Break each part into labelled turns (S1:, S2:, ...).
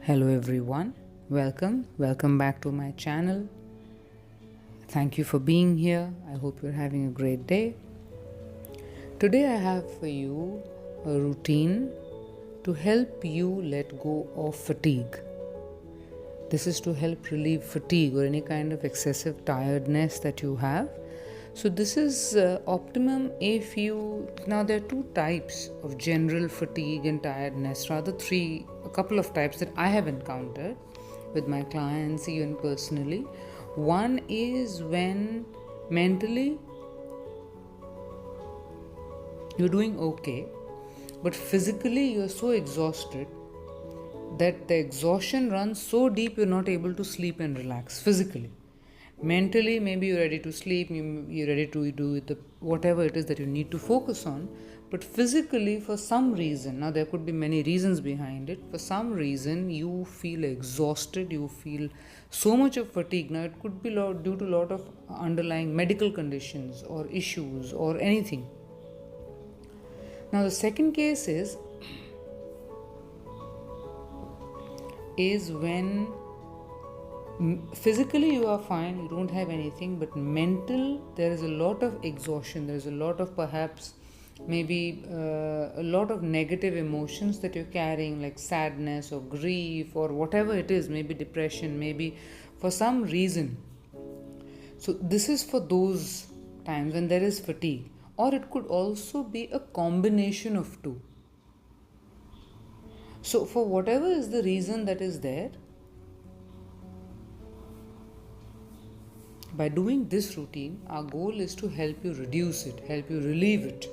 S1: Hello everyone, welcome back to my channel. Thank you for being here. I hope you're having a great day. Today I have for you a routine to help you let go of fatigue. This is to help relieve fatigue or any kind of excessive tiredness that you have. So this is optimum if you, now there are two types of general fatigue and tiredness, rather a couple of types that I have encountered with my clients, even personally. One is when mentally you're doing okay, but physically you're so exhausted that the exhaustion runs so deep you're not able to sleep and relax physically. Mentally, maybe you're ready to sleep, you're ready to do whatever it is that you need to focus on, but physically, for some reason, now there could be many reasons behind it, for some reason you feel exhausted, you feel so much of fatigue. Now it could be due to a lot of underlying medical conditions or issues or anything. Now the second case is when physically you are fine, you don't have anything, but mental, there is a lot of exhaustion, there is a lot of perhaps maybe a lot of negative emotions that you're carrying, like sadness or grief or whatever it is, maybe depression, maybe for some reason. So this is for those times when there is fatigue, or it could also be a combination of two. So for whatever is the reason that is there, by doing this routine, our goal is to help you reduce it, help you relieve it.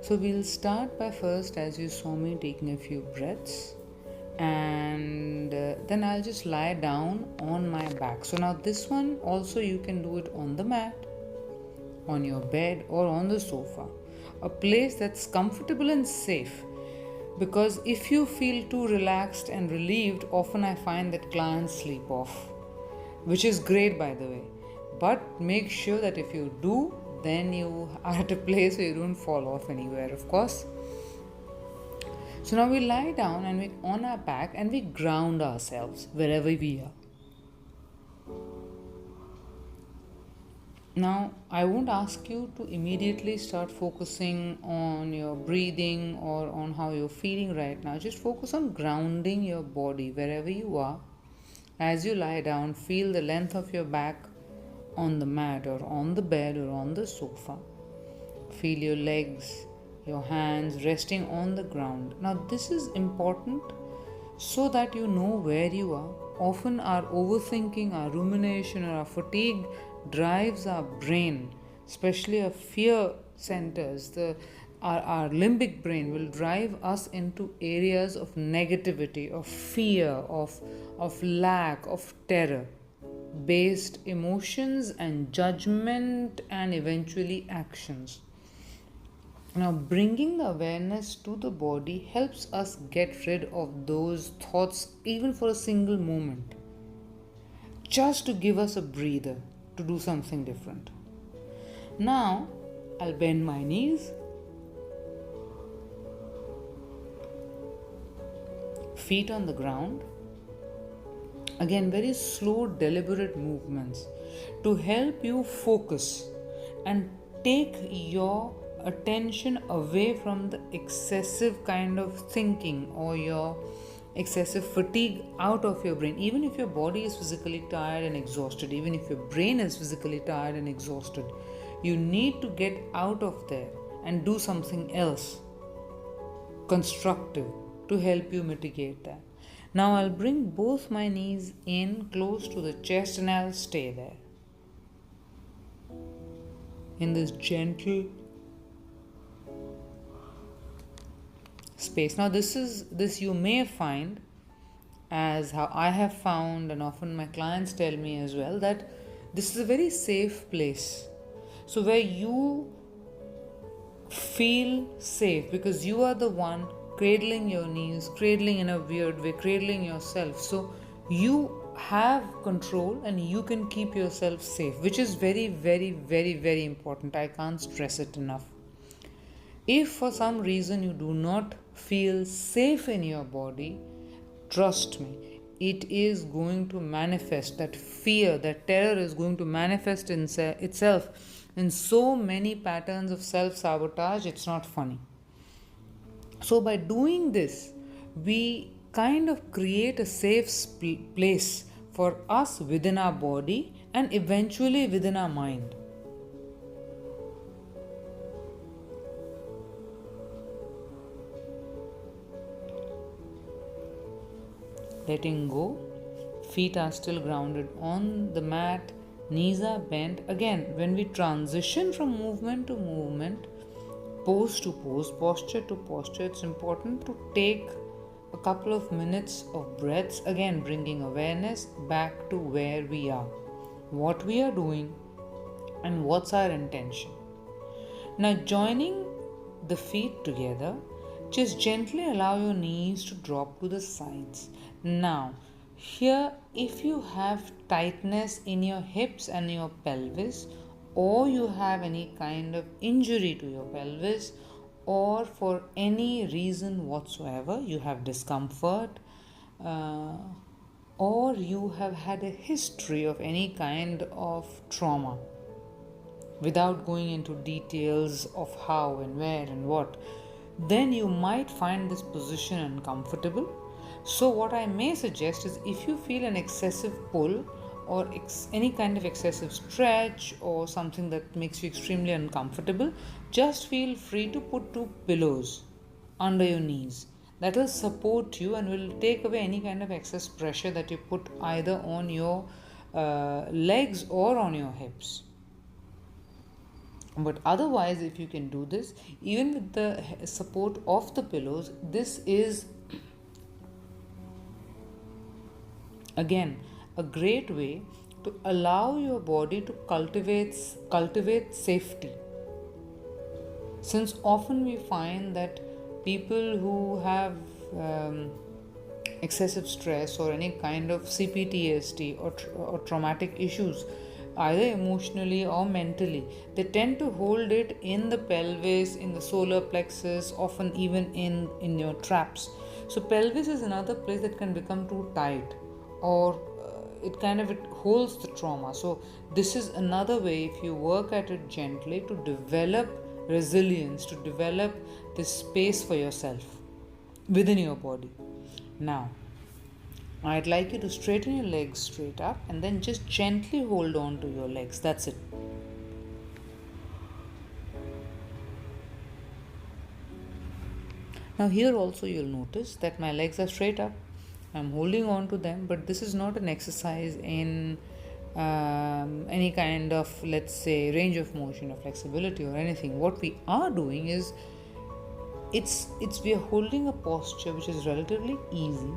S1: So we'll start by first, as you saw me, taking a few breaths, and then I'll just lie down on my back. So now this one also you can do it on the mat, on your bed, or on the sofa, a place that's comfortable and safe. Because if you feel too relaxed and relieved, often I find that clients sleep off, which is great, by the way. But make sure that if you do, then you are at a place where you don't fall off anywhere, of course. So now we lie down and we on our back and we ground ourselves wherever we are. Now, I won't ask you to immediately start focusing on your breathing or on how you're feeling right now. Just focus on grounding your body wherever you are. As you lie down, feel the length of your back on the mat or on the bed or on the sofa. Feel your legs, your hands resting on the ground. Now, this is important so that you know where you are. Often, our overthinking, our rumination, or our fatigue drives our brain, especially our fear centers. Our limbic brain will drive us into areas of negativity, of fear, of lack, of terror based emotions and judgment and eventually actions. Now, bringing awareness to the body helps us get rid of those thoughts even for a single moment, just to give us a breather to do something different. Now, I'll bend my knees, feet on the ground. Again, very slow, deliberate movements to help you focus and take your attention away from the excessive kind of thinking or your excessive fatigue out of your brain. Even if your body is physically tired and exhausted, even if your brain is physically tired and exhausted, you need to get out of there and do something else constructive to help you mitigate that. Now I'll bring both my knees in close to the chest and I'll stay there in this gentle space. Now this you may find, as how I have found and often my clients tell me as well, that this is a very safe place. So where you feel safe because you are the one cradling your knees, cradling in a weird way, cradling yourself. So you have control and you can keep yourself safe, which is very, very, very, very important. I can't stress it enough. If for some reason you do not feel safe in your body, Trust me, it is going to manifest. That fear, that terror is going to manifest itself in so many patterns of self sabotage, it's not funny. So, by doing this, we kind of create a safe place for us within our body and eventually within our mind. Letting go, feet are still grounded on the mat, knees are bent. Again, when we transition from movement to movement, pose to pose, posture to posture, it's important to take a couple of minutes of breaths, again bringing awareness back to where we are, what we are doing, and what's our intention. Now, joining the feet together, just gently allow your knees to drop to the sides. Now, here, if you have tightness in your hips and your pelvis, or you have any kind of injury to your pelvis, or for any reason whatsoever, you have discomfort, uh, or you have had a history of any kind of trauma, without going into details of how and where and what, then you might find this position uncomfortable. So, what I may suggest is if you feel an excessive pull or any kind of excessive stretch or something that makes you extremely uncomfortable, just feel free to put two pillows under your knees. That will support you and will take away any kind of excess pressure that you put either on your legs or on your hips. But otherwise, if you can do this, even with the support of the pillows, this is again a great way to allow your body to cultivate safety. Since often we find that people who have excessive stress or any kind of CPTSD or traumatic issues, either emotionally or mentally, they tend to hold it in the pelvis, in the solar plexus, often even in your traps. So pelvis is another place that can become too tight, or it holds the trauma. So this is another way, if you work at it gently, to develop resilience, to develop this space for yourself within your body. Now, I'd like you to straighten your legs straight up and then just gently hold on to your legs. That's it. Now, here also you'll notice that my legs are straight up. I'm holding on to them, but this is not an exercise in any kind of, let's say, range of motion or flexibility or anything. What we are doing is it's we are holding a posture which is relatively easy,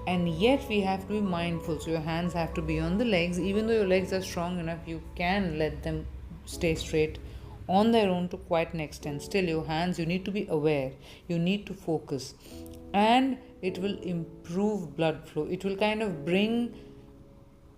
S1: and yet we have to be mindful. So your hands have to be on the legs. Even though your legs are strong enough, you can let them stay straight on their own to quite an extent. Still, your hands, you need to be aware, you need to focus, and it will improve blood flow. It will kind of bring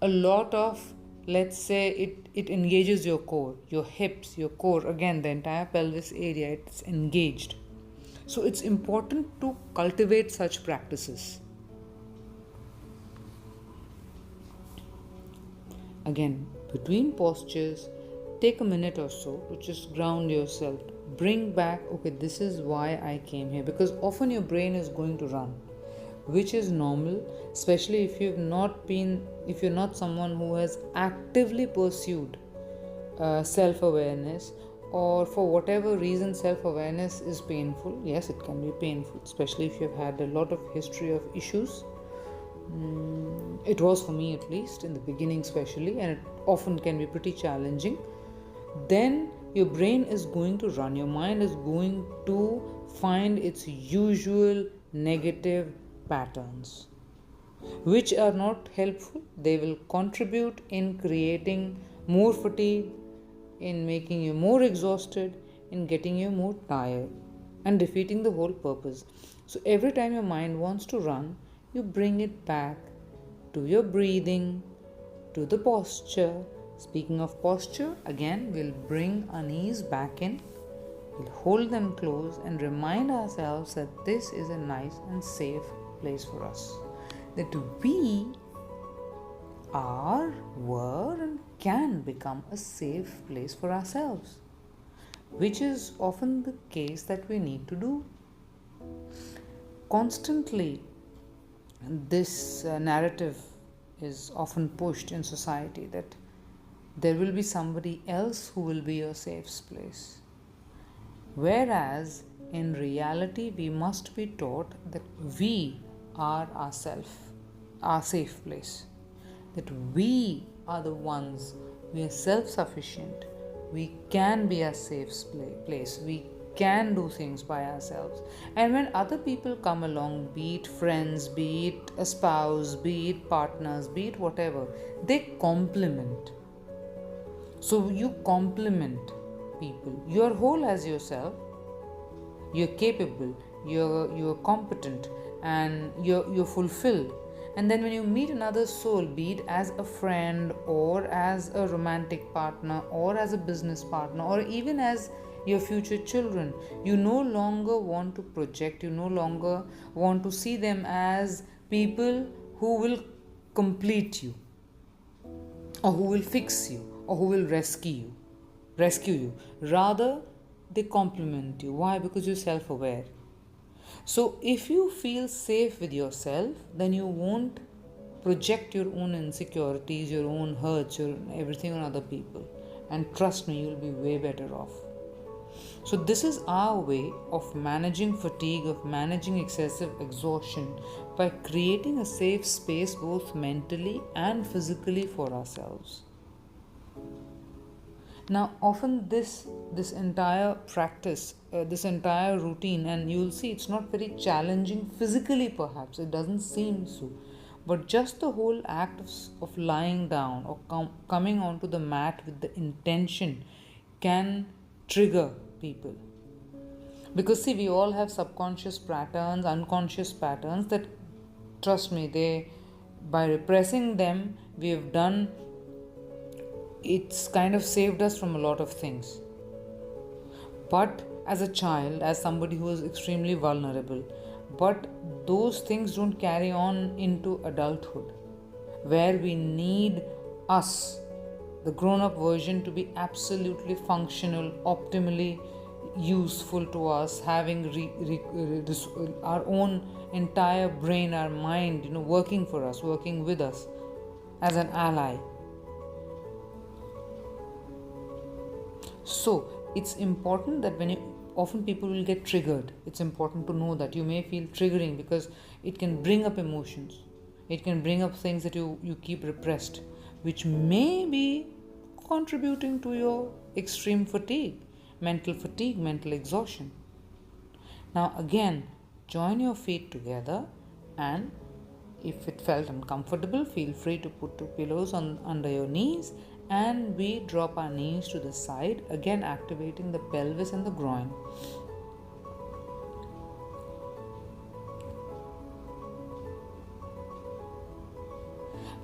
S1: a lot of, let's say, it engages your core, your hips, your core, again the entire pelvis area, it's engaged. So it's important to cultivate such practices. Again, between postures, take a minute or so to just ground yourself. Bring back, okay, this is why I came here. Because often your brain is going to run, which is normal, especially if you're not someone who has actively pursued self-awareness, or for whatever reason self-awareness is painful. Yes, it can be painful, especially if you've had a lot of history of issues. It was for me, at least in the beginning especially, and it often can be pretty challenging. Then your brain is going to run, your mind is going to find its usual negative patterns, which are not helpful. They will contribute in creating more fatigue, in making you more exhausted, in getting you more tired, and defeating the whole purpose. So every time your mind wants to run, you bring it back to your breathing, to the posture. Speaking of posture, again, we'll bring our knees back in, we'll hold them close and remind ourselves that this is a nice and safe place for us. that we are, were, and can become a safe place for ourselves, which is often the case that we need to do. Constantly, this narrative is often pushed in society that there will be somebody else who will be your safe place. Whereas in reality, we must be taught that we are ourself, our safe place. That we are the ones, we are self sufficient, we can be a safe place, we can do things by ourselves. And when other people come along, be it friends, be it a spouse, be it partners, be it whatever, they complement. So you complement people. You're whole as yourself, you're capable, you're competent, and you're fulfilled. And then when you meet another soul, be it as a friend or as a romantic partner or as a business partner or even as your future children, you no longer want to project, you no longer want to see them as people who will complete you or who will fix you or who will rescue you. Rather, they complement you. Why? Because you're self-aware. So if you feel safe with yourself, then you won't project your own insecurities, your own hurts, your everything on other people. And trust me, you'll be way better off. So this is our way of managing fatigue, of managing excessive exhaustion by creating a safe space both mentally and physically for ourselves. Now, often this entire practice, this entire routine, and you'll see it's not very challenging physically, perhaps it doesn't seem so, but just the whole act of lying down or coming onto the mat with the intention can trigger people. Because see, we all have subconscious patterns, unconscious patterns that, trust me, they, by repressing them, we have done, it's kind of saved us from a lot of things. But as a child, as somebody who is extremely vulnerable, but those things don't carry on into adulthood, where we need us, the grown up version, to be absolutely functional, optimally useful to us, having our own entire brain, our mind, working for us, working with us as an ally. So it's important that often people will get triggered. It's important to know that you may feel triggering because it can bring up emotions. It can bring up things that you keep repressed, which may be contributing to your extreme fatigue, mental exhaustion. Now again, join your feet together, and if it felt uncomfortable, feel free to put two pillows under your knees, and we drop our knees to the side, again activating the pelvis and the groin.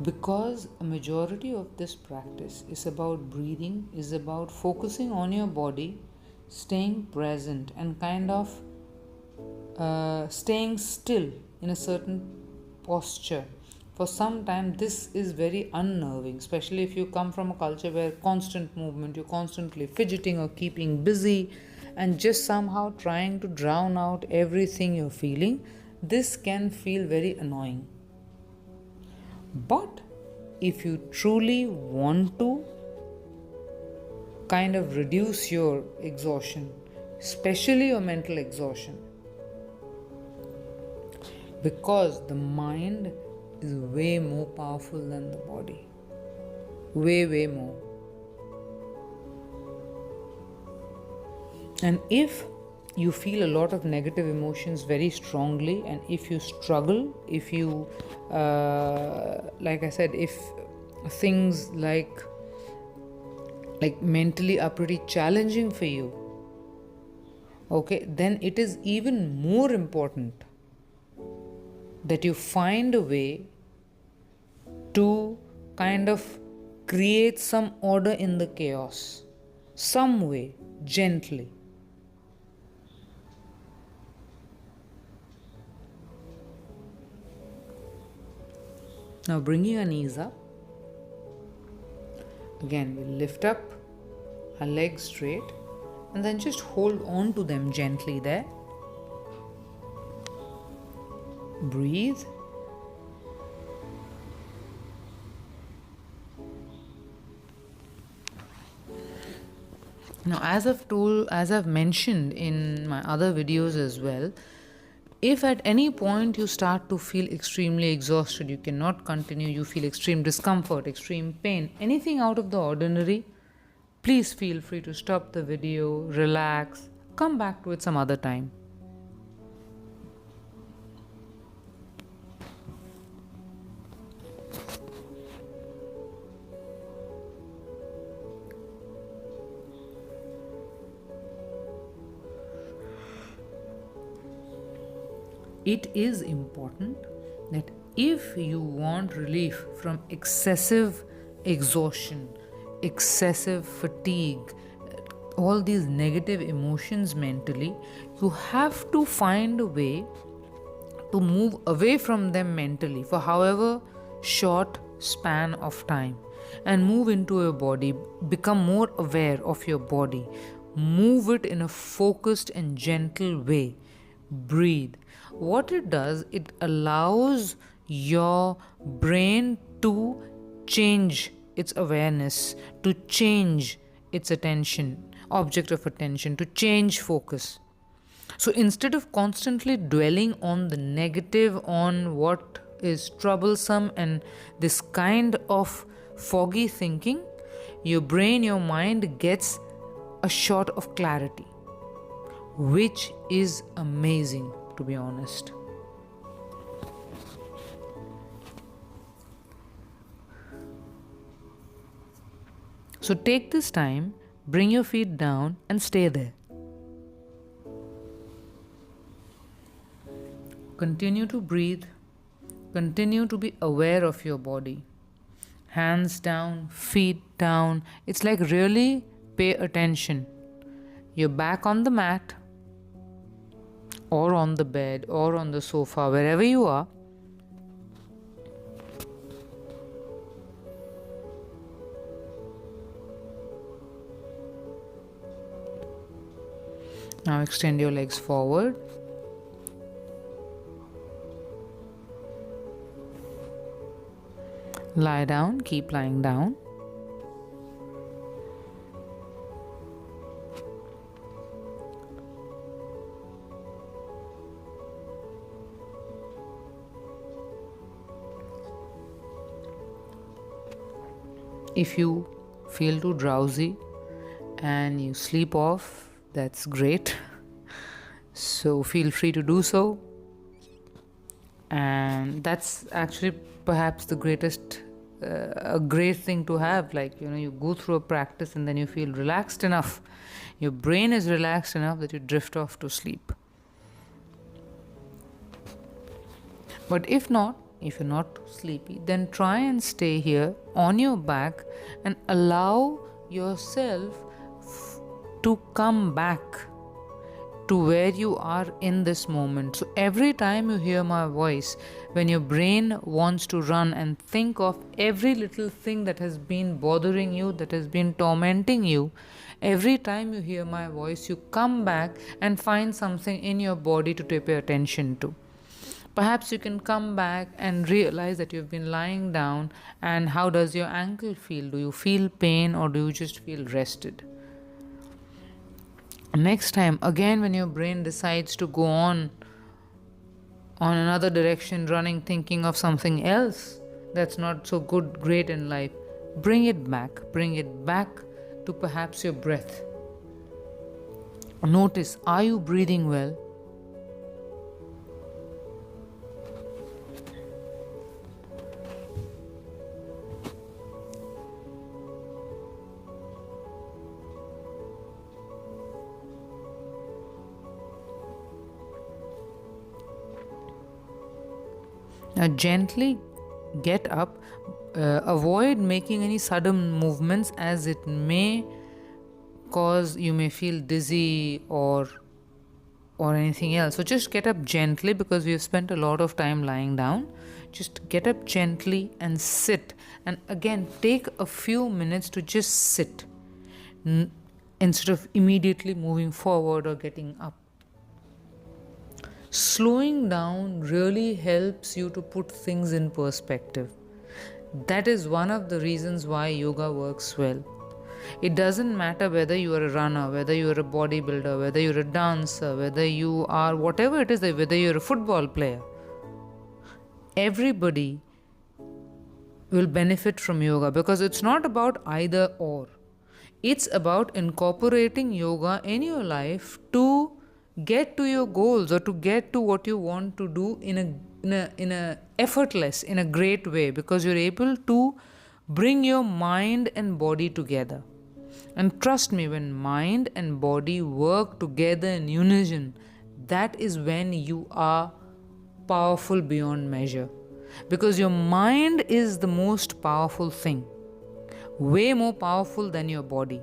S1: Because a majority of this practice is about breathing, is about focusing on your body, staying present, and kind of staying still in a certain posture for some time. This is very unnerving, especially if you come from a culture where constant movement, you're constantly fidgeting or keeping busy and just somehow trying to drown out everything you're feeling. This can feel very annoying. But if you truly want to kind of reduce your exhaustion, especially your mental exhaustion, because the mind is way more powerful than the body. Way more. And if you feel a lot of negative emotions very strongly, and if you struggle, if you, like I said, if things like mentally are pretty challenging for you, okay, then it is even more important that you find a way to kind of create some order in the chaos, some way, gently. Now bringing your knees up. Again, we lift up our legs straight and then just hold on to them gently there. Breathe. Now, as I've mentioned in my other videos as well, if at any point you start to feel extremely exhausted, you cannot continue, you feel extreme discomfort, extreme pain, anything out of the ordinary, please feel free to stop the video, relax, come back to it some other time. It is important that if you want relief from excessive exhaustion, excessive fatigue, all these negative emotions mentally, you have to find a way to move away from them mentally for however short span of time and move into your body, become more aware of your body, move it in a focused and gentle way. Breathe. What it does, it allows your brain to change its awareness, to change its attention, object of attention, to change focus. So instead of constantly dwelling on the negative, on what is troublesome and this kind of foggy thinking, your brain, your mind gets a shot of clarity, which is amazing, to be honest. So take this time, bring your feet down and stay there. Continue to breathe, continue to be aware of your body. Hands down, feet down. It's like really pay attention. You're back on the mat, or on the bed, or on the sofa, wherever you are. Now extend your legs forward. Lie down, keep lying down. If you feel too drowsy and you sleep off, that's great. So feel free to do so. And that's actually perhaps the greatest, a great thing to have. Like, you go through a practice and then you feel relaxed enough. Your brain is relaxed enough that you drift off to sleep. But if not, if you're not sleepy, then try and stay here on your back and allow yourself to come back to where you are in this moment. So every time you hear my voice, when your brain wants to run and think of every little thing that has been bothering you, that has been tormenting you, every time you hear my voice, you come back and find something in your body to pay attention to. Perhaps you can come back and realize that you've been lying down, and how does your ankle feel? Do you feel pain or do you just feel rested? Next time, again, when your brain decides to go on another direction, running, thinking of something else that's not so great in life, bring it back to perhaps your breath. Notice, are you breathing well? Now gently get up. Avoid making any sudden movements, as it may cause, you may feel dizzy or or anything else. So just get up gently, because we have spent a lot of time lying down. Just get up gently and sit. And again, take a few minutes to just sit instead of immediately moving forward or getting up. Slowing down really helps you to put things in perspective. That is one of the reasons why yoga works well. It doesn't matter whether you are a runner, whether you are a bodybuilder, whether you're a dancer, whether you are whatever it is, whether you're a football player. Everybody will benefit from yoga, because it's not about either or. It's about incorporating yoga in your life to get to your goals, or to get to what you want to do in a effortless, in a great way, because you're able to bring your mind and body together. And trust me, when mind and body work together in unison, that is when you are powerful beyond measure. Because your mind is the most powerful thing, way more powerful than your body.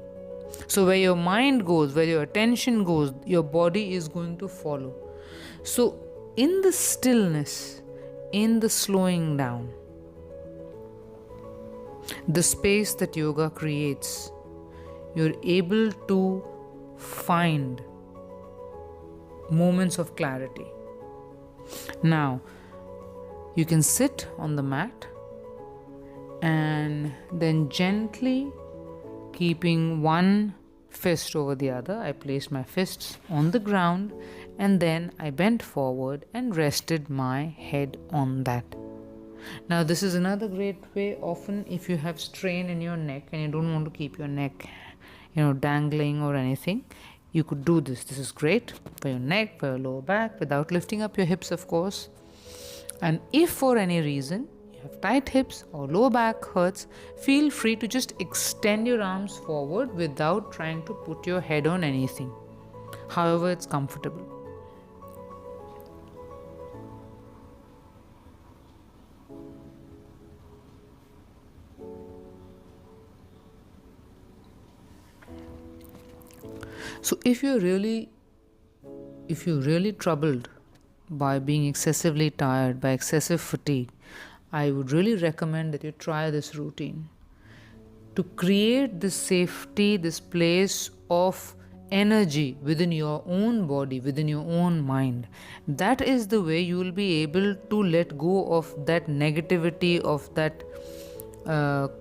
S1: So where your mind goes, where your attention goes, your body is going to follow. So in the stillness, in the slowing down, the space that yoga creates, you're able to find moments of clarity. Now, you can sit on the mat and then gently, keeping one fist over the other, I placed my fists on the ground, and then I bent forward and rested my head on that. Now, this is another great way. Often if you have strain in your neck and you don't want to keep your neck dangling or anything, you could do this. This is great for your neck, for your lower back, without lifting up your hips, of course. And if for any reason you have tight hips or lower back hurts, feel free to just extend your arms forward without trying to put your head on anything, however it's comfortable. So if you're really troubled by being excessively tired, by excessive fatigue, I would really recommend that you try this routine to create this safety, this place of energy within your own body, within your own mind. That is the way you will be able to let go of that negativity, of that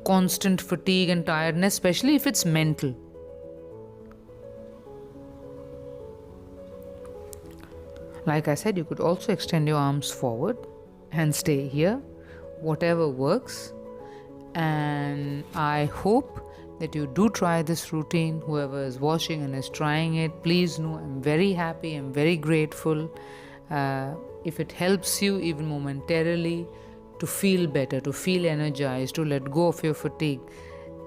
S1: constant fatigue and tiredness, especially if it's mental. Like I said, you could also extend your arms forward and stay here, whatever works. And I hope that you do try this routine. Whoever is watching and is trying it, please know I'm very happy, I'm very grateful. If it helps you even momentarily to feel better, to feel energized, to let go of your fatigue,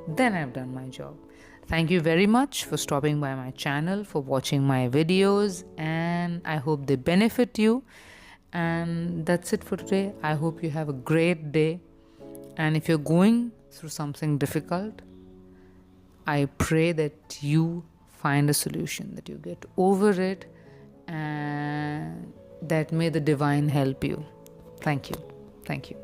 S1: then I've done my job. Thank you very much for stopping by my channel, for watching my videos, and I hope they benefit you. And that's it for today. I hope you have a great day. And if you're going through something difficult, I pray that you find a solution, that you get over it, and that may the divine help you. Thank you. Thank you.